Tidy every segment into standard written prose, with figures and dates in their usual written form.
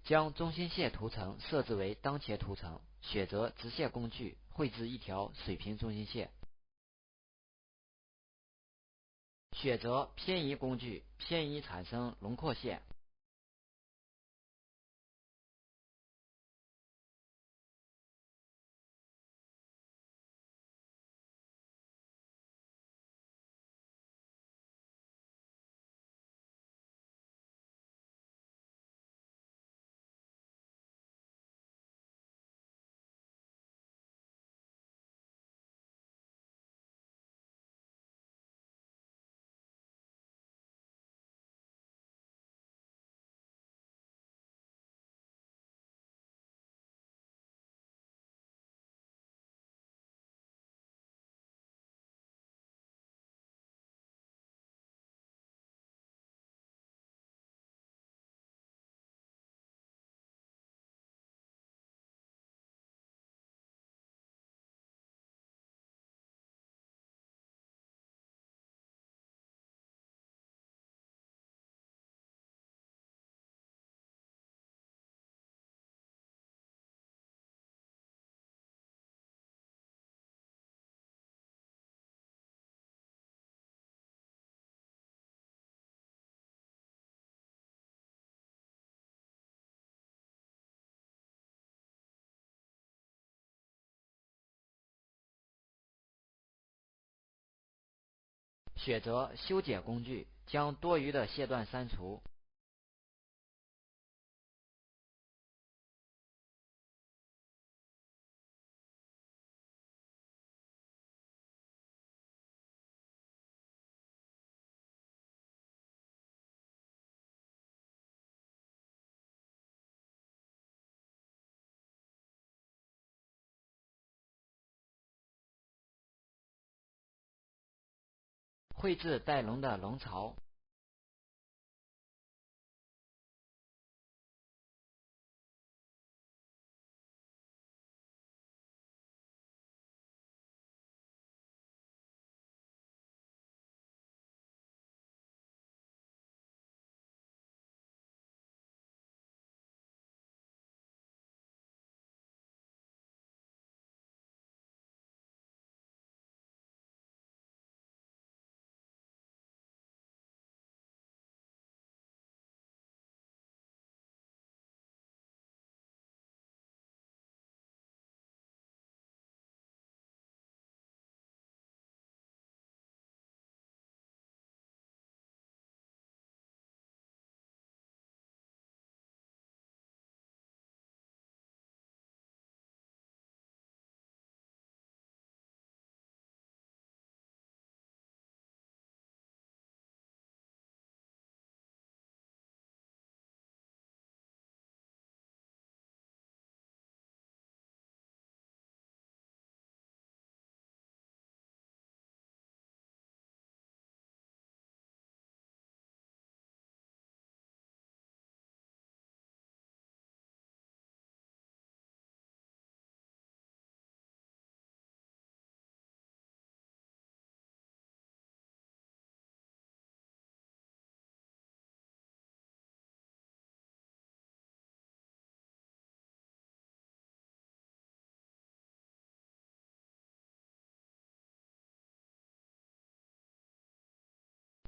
将中心线图层设置为当前图层，选择直线工具，绘制一条水平中心线。选择偏移工具，偏移产生轮廓线。选择修剪工具，将多余的线段删除。绘制带龙的龙槽。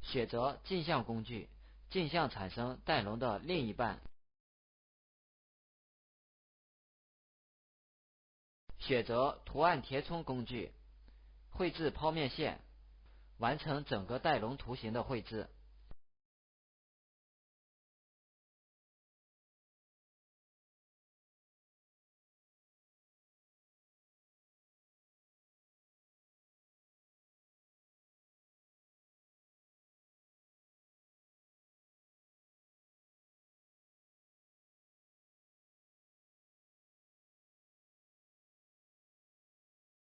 选择镜像工具，镜像产生带龙的另一半。选择图案填充工具，绘制剖面线，完成整个带龙图形的绘制。